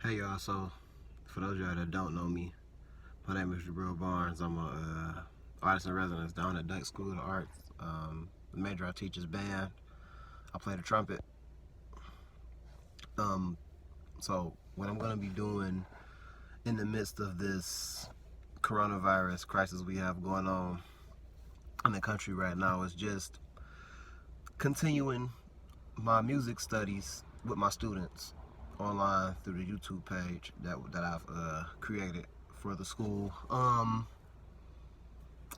Hey y'all, so for those of y'all that don't know me, my name is Jabril Barnes. I'm a artist in residence down at Dyke School of Arts. The major I teach is band. I play the trumpet. Um, so what I'm gonna be doing in the midst of this coronavirus crisis we have going on in the country right now is just continuing my music studies with my students online through the YouTube page that I've created for the school.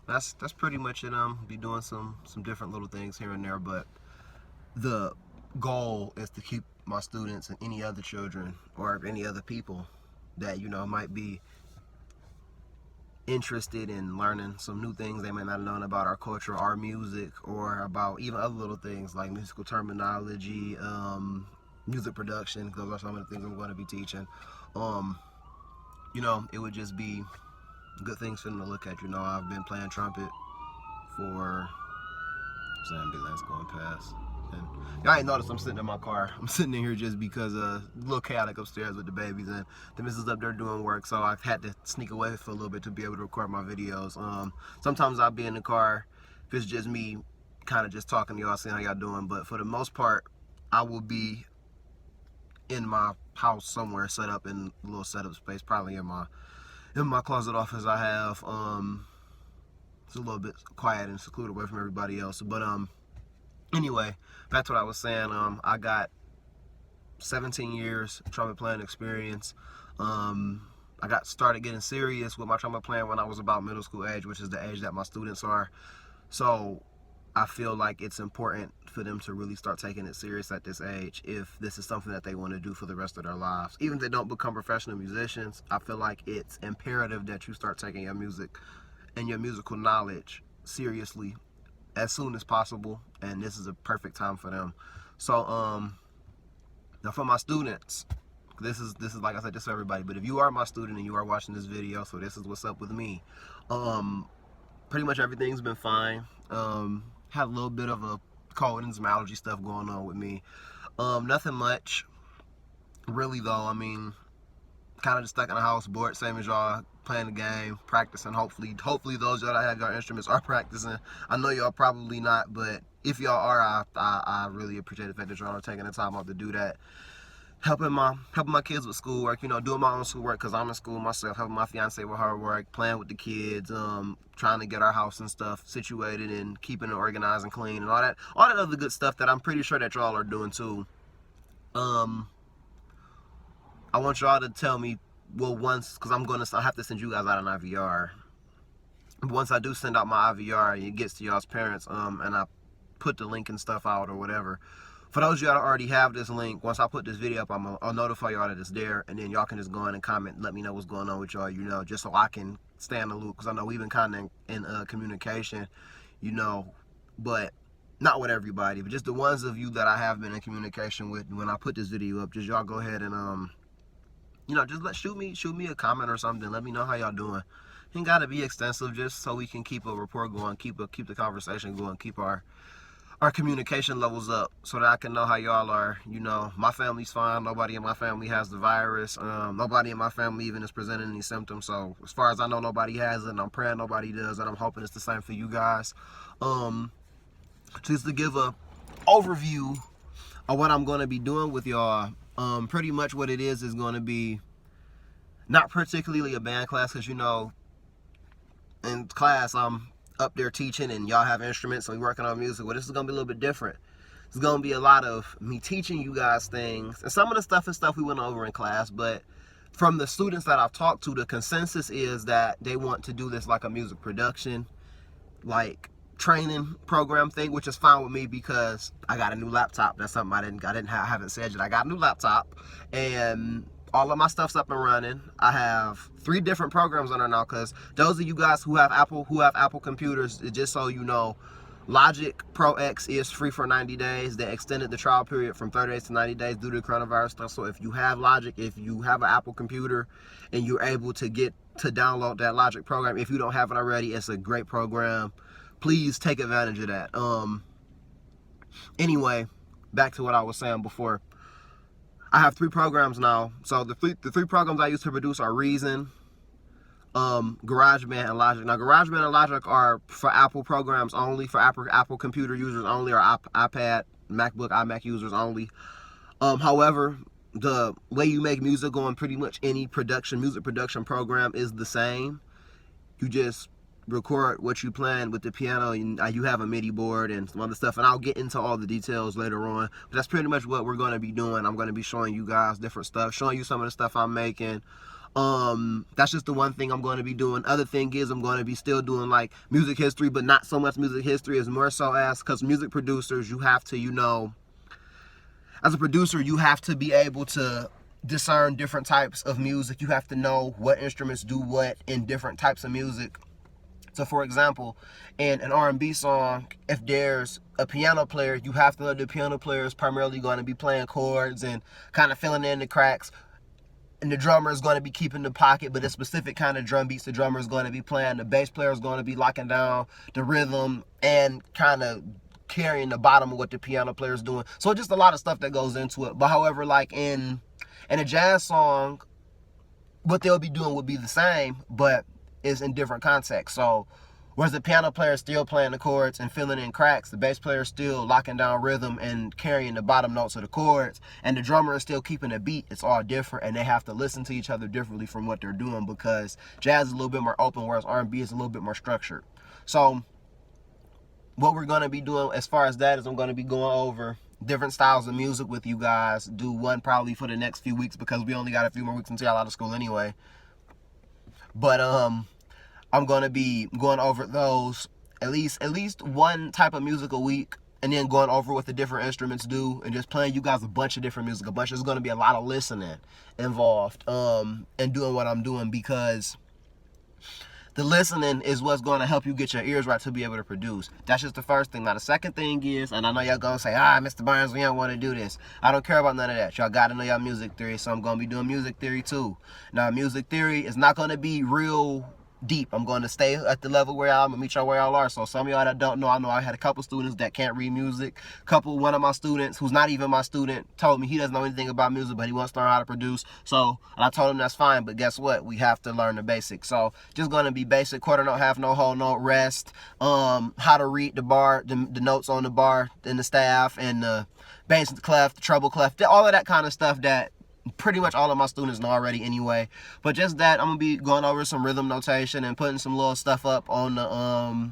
That's pretty much it. Be doing some different little things here and there, but the goal is to keep my students and any other children or any other people that might be interested in learning some new things they may not have known about our culture, our music, or about even other little things like musical terminology, music production, because those are some of the things I'm going to be teaching. It would just be good things for them to look at. I've been playing trumpet for ambulance going past. And y'all ain't noticed I'm sitting in my car. I'm sitting in here just because a little chaotic upstairs with the babies, and the missus up there doing work, so I've had to sneak away for a little bit to be able to record my videos. Sometimes I'll be in the car if it's just me kind of just talking to y'all, seeing how y'all doing, but for the most part I will be in my house somewhere, set up in a little setup space, probably in my closet office I have. It's a little bit quiet and secluded away from everybody else, but anyway, back to what I was saying. I got 17 years trumpet playing experience. I got started getting serious with my trumpet playing when I was about middle school age, which is the age that my students are. So I feel like it's important for them to really start taking it serious at this age if this is something that they want to do for the rest of their lives. Even if they don't become professional musicians, I feel like it's imperative that you start taking your music and your musical knowledge seriously as soon as possible, and this is a perfect time for them. So now for my students, this is like I said, just for everybody, but if you are my student and you are watching this video, so this is what's up with me. Pretty much everything's been fine. Had a little bit of a cold and some allergy stuff going on with me. Nothing much really though. I mean, kind of just stuck in the house, bored, same as y'all, playing the game, practicing. Hopefully those y'all that have your instruments are practicing. I know y'all probably not, but if y'all are, I really appreciate the fact that y'all are taking the time out to do that. Helping my kids with schoolwork, doing my own schoolwork because I'm in school myself, helping my fiance with her work, playing with the kids, trying to get our house and stuff situated and keeping it organized and clean and all that other good stuff that I'm pretty sure that y'all are doing too. I want y'all to tell me, well, once, because I have to send you guys out an IVR. Once I do send out my IVR and it gets to y'all's parents, and I put the link and stuff out or whatever, for those of y'all that already have this link, once I put this video up, I'll notify y'all that it's there, and then y'all can just go in and comment and let me know what's going on with y'all, just so I can stay in the loop, because I know we've been kind of in communication, but not with everybody, but just the ones of you that I have been in communication with. When I put this video up, just y'all go ahead and just shoot me a comment or something. Let me know how y'all doing. Ain't gotta be extensive, just so we can keep a rapport going, keep the conversation going, keep our communication levels up, so that I can know how y'all are. My family's fine. Nobody in my family has the virus. Nobody in my family even is presenting any symptoms. So as far as I know, nobody has it, and I'm praying nobody does, and I'm hoping it's the same for you guys. Just to give a overview of what I'm going to be doing with y'all. Pretty much what it is going to be not particularly a band class, because in class I'm up there teaching and y'all have instruments, so we're working on music. Well, this is going to be a little bit different. It's going to be a lot of me teaching you guys things, and some of the stuff is stuff we went over in class, but from the students that I've talked to, the consensus is that they want to do this like a music production, like training program thing, which is fine with me because I got a new laptop. That's something I haven't said yet. I got a new laptop and all of my stuff's up and running. I have 3 different programs on there now, because those of you guys who have Apple computers, just so you know, Logic Pro X is free for 90 days. They extended the trial period from 30 days to 90 days due to the coronavirus stuff. So if you have Logic, if you have an Apple computer and you're able to download that Logic program, if you don't have it already, it's a great program. Please take advantage of that. Anyway, back to what I was saying before. I have 3 programs now. So the three programs I use to produce are Reason, GarageBand, and Logic. Now GarageBand and Logic are for Apple programs only, for Apple computer users only, or iPad, MacBook, iMac users only. However, the way you make music on pretty much any music production program is the same. You just record what you plan with the piano, and you have a MIDI board and some other stuff, and I'll get into all the details later on. But that's pretty much what we're going to be doing. I'm going to be showing you guys different stuff, showing you some of the stuff I'm making. That's just the one thing I'm going to be doing. Other thing is I'm going to be still doing like music history, but not so much music history, as more so as, because music producers, you have to, you know, as a producer, you have to be able to discern different types of music. You have to know what instruments do what in different types of music. So for example, in an R&B song, if there's a piano player, you have to know the piano player is primarily going to be playing chords and kind of filling in the cracks. And the drummer is going to be keeping the pocket, but a specific kind of drum beats the drummer is going to be playing. The bass player is going to be locking down the rhythm and kind of carrying the bottom of what the piano player is doing. So just a lot of stuff that goes into it. But however, like in a jazz song, what they'll be doing will be the same, but it's in different contexts. So whereas the piano player is still playing the chords and filling in cracks, the bass player is still locking down rhythm and carrying the bottom notes of the chords, and the drummer is still keeping a beat. It's all different, and they have to listen to each other differently from what they're doing, because jazz is a little bit more open, whereas R&B is a little bit more structured. So what we're going to be doing as far as that is I'm going to be going over different styles of music with you guys. Do one probably for the next few weeks, because we only got a few more weeks until y'all out of school anyway. But I'm going to be going over those, at least one type of music a week, and then going over what the different instruments do, and just playing you guys a bunch of different music. There's going to be a lot of listening involved in doing what I'm doing, because the listening is what's going to help you get your ears right to be able to produce. That's just the first thing. Now, the second thing is, and I know y'all going to say, Mr. Burns, we don't want to do this. I don't care about none of that. Y'all got to know y'all music theory, so I'm going to be doing music theory too. Now, music theory is not going to be real deep. I'm going to stay at the level where I'm going to meet y'all where y'all are. So some of y'all that don't know, I know I had a couple students that can't read music. One of my students, who's not even my student, told me he doesn't know anything about music, but he wants to learn how to produce. So, and I told him that's fine, but guess what? We have to learn the basics. So just going to be basic: quarter note, half note, whole note, rest, how to read the bar, the notes on the bar and the staff, and the bass and the clef, the treble clef, all of that kind of stuff that pretty much all of my students know already anyway. But just that, I'm going to be going over some rhythm notation and putting some little stuff up on the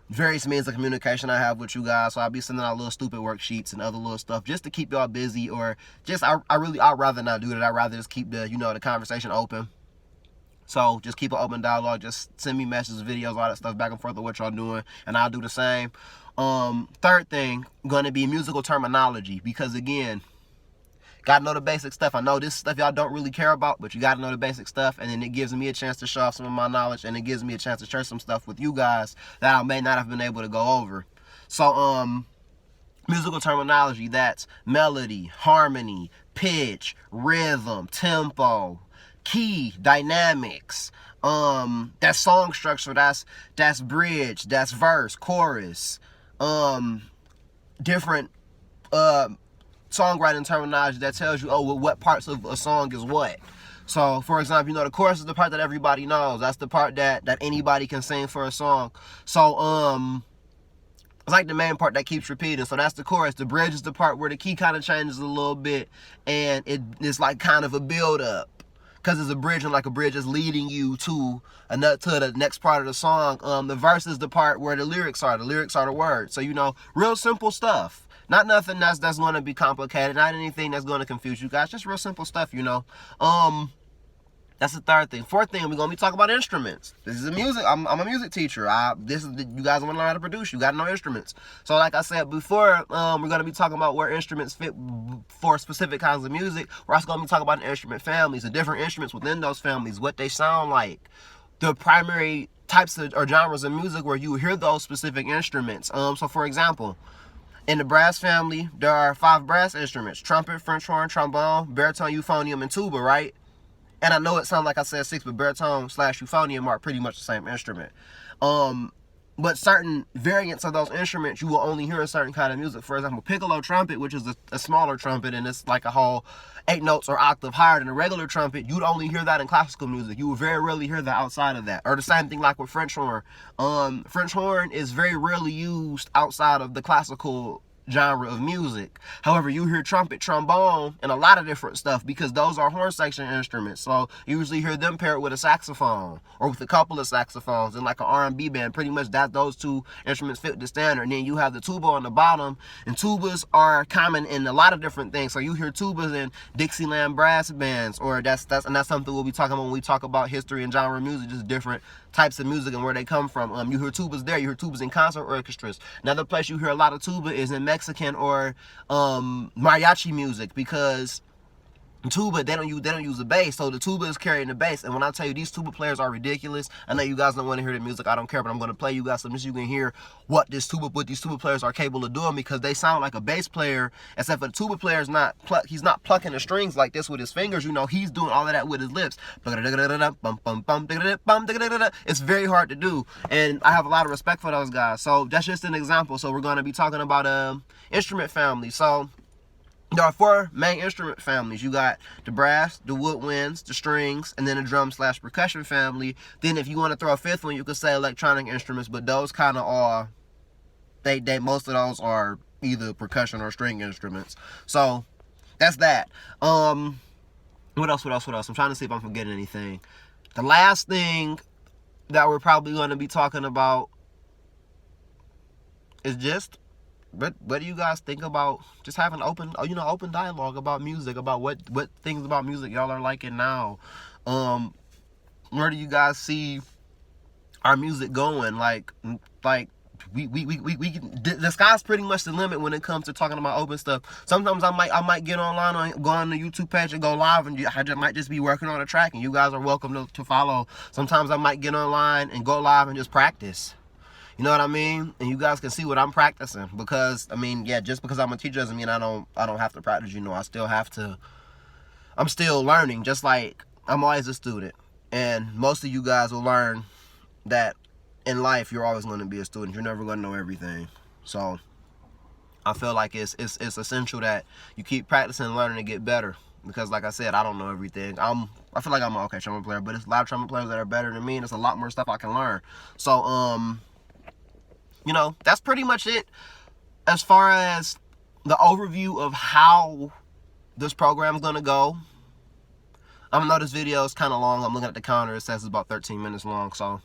various means of communication I have with you guys. So I'll be sending out little stupid worksheets and other little stuff just to keep y'all busy, or just I'd rather not do that. I'd rather just keep the conversation open. So just keep an open dialogue. Just send me messages, videos, all that stuff back and forth of what y'all doing, and I'll do the same. Third thing, going to be musical terminology, because again, gotta know the basic stuff. I know this stuff y'all don't really care about, but you gotta know the basic stuff, and then it gives me a chance to show off some of my knowledge, and it gives me a chance to share some stuff with you guys that I may not have been able to go over. So, musical terminology, that's melody, harmony, pitch, rhythm, tempo, key, dynamics, that's song structure, that's bridge, that's verse, chorus, different, songwriting terminology that tells you, what parts of a song is what. So, for example, the chorus is the part that everybody knows. That's the part that anybody can sing for a song. So, it's like the main part that keeps repeating. So that's the chorus. The bridge is the part where the key kind of changes a little bit, and it's like kind of a build-up, because it's a bridge, and like a bridge is leading you to the next part of the song. The verse is the part where the lyrics are. The lyrics are the words. So, real simple stuff. Not nothing that's going to be complicated. Not anything that's going to confuse you guys. Just real simple stuff, That's the third thing. Fourth thing, we're going to be talking about instruments. This is music. I'm a music teacher. You guys want to learn how to produce. You got to know instruments. So like I said before, we're going to be talking about where instruments fit for specific kinds of music. We're also going to be talking about the instrument families, the different instruments within those families, what they sound like, the primary types of, or genres of music where you hear those specific instruments. So for example, in the brass family, there are 5 brass instruments: trumpet, French horn, trombone, baritone, euphonium, and tuba, right? And I know it sounds like I said 6, but baritone / euphonium are pretty much the same instrument. but certain variants of those instruments you will only hear in certain kind of music. For example, piccolo trumpet, which is a smaller trumpet, and it's like a whole 8 notes or octave higher than a regular trumpet, you'd only hear that in classical music. You will very rarely hear that outside of that. Or the same thing like with French horn. French horn is very rarely used outside of the classical genre of music. However, you hear trumpet, trombone, and a lot of different stuff because those are horn section instruments. So you usually hear them paired with a saxophone or with a couple of saxophones in like an R&B band. Pretty much that those two instruments fit the standard. And then you have the tuba on the bottom, and tubas are common in a lot of different things. So you hear tubas in Dixieland brass bands, or that's something we'll be talking about when we talk about history and genre music, just different types of music and where they come from. You hear tubas there. You hear tubas in concert orchestras. Another place you hear a lot of tuba is in Mexican or mariachi music, because tuba, they don't use a bass, so the tuba is carrying the bass. And when I tell you these tuba players are ridiculous, I know you guys don't want to hear the music, I don't care, but I'm going to play you guys some so you can hear what these tuba players are capable of doing, because they sound like a bass player, except for the tuba player is not he's not plucking the strings like this with his fingers. You know, he's doing all of that with his lips. It's very hard to do, and I have a lot of respect for those guys. So that's just an example. So we're going to be talking about instrument family. So there are 4 main instrument families. You got the brass, the woodwinds, the strings, and then the drum/percussion family. Then if you want to throw a 5th one, you could say electronic instruments, but those kind of are, they most of those are either percussion or string instruments. So that's that. What else? I'm trying to see if I'm forgetting anything. The last thing that we're probably going to be talking about is just, what do you guys think about just having open dialogue about music, about what things about music y'all are liking now? Where do you guys see our music going? Like we the sky's pretty much the limit when it comes to talking about open stuff. Sometimes I might get online go on the YouTube page and go live, and I might just be working on a track, and you guys are welcome to follow. Sometimes I might get online and go live and just practice. You know what I mean? And you guys can see what I'm practicing, because I mean, yeah, just because I'm a teacher doesn't mean I don't have to practice. You know, I'm still learning, just like I'm always a student. And most of you guys will learn that in life you're always going to be a student. You're never going to know everything. So I feel like it's essential that you keep practicing and learning to get better, because like I said, I don't know everything. I feel like I'm an okay trumpet player, but it's a lot of trumpet players that are better than me, and there's a lot more stuff I can learn. So you know, that's pretty much it as far as the overview of how this program is going to go. I know this video is kind of long. I'm looking at the counter. It says it's about 13 minutes long, so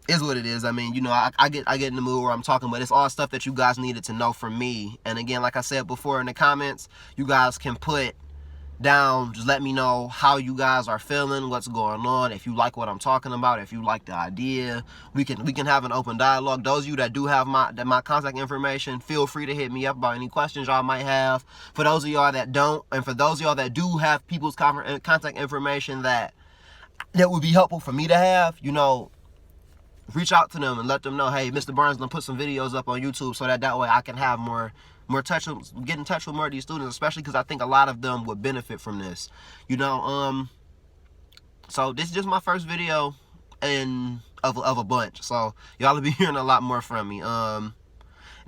is what it is. I mean, you know, I get in the mood where I'm talking, but it's all stuff that you guys needed to know from me. And again, like I said before in the comments, you guys can put down, just let me know how you guys are feeling, what's going on, if you like what I'm talking about, if you like the idea. We can have an open dialogue. Those of you that do have my contact information, feel free to hit me up about any questions y'all might have. For those of y'all that don't, and for those of y'all that do have people's contact information that would be helpful for me to have, you know, reach out to them and let them know, hey, Mr. Barnes gonna put some videos up on YouTube, so that way I can have get in touch with more of these students, especially because I think a lot of them would benefit from this. You know, so this is just my first video of a bunch. So y'all will be hearing a lot more from me. And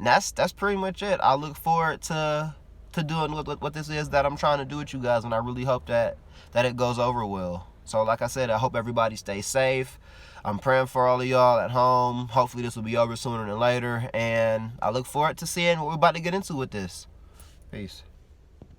that's pretty much it. I look forward to doing what this is that I'm trying to do with you guys, and I really hope that it goes over well. So like I said, I hope everybody stays safe. I'm praying for all of y'all at home. Hopefully this will be over sooner than later, and I look forward to seeing what we're about to get into with this. Peace.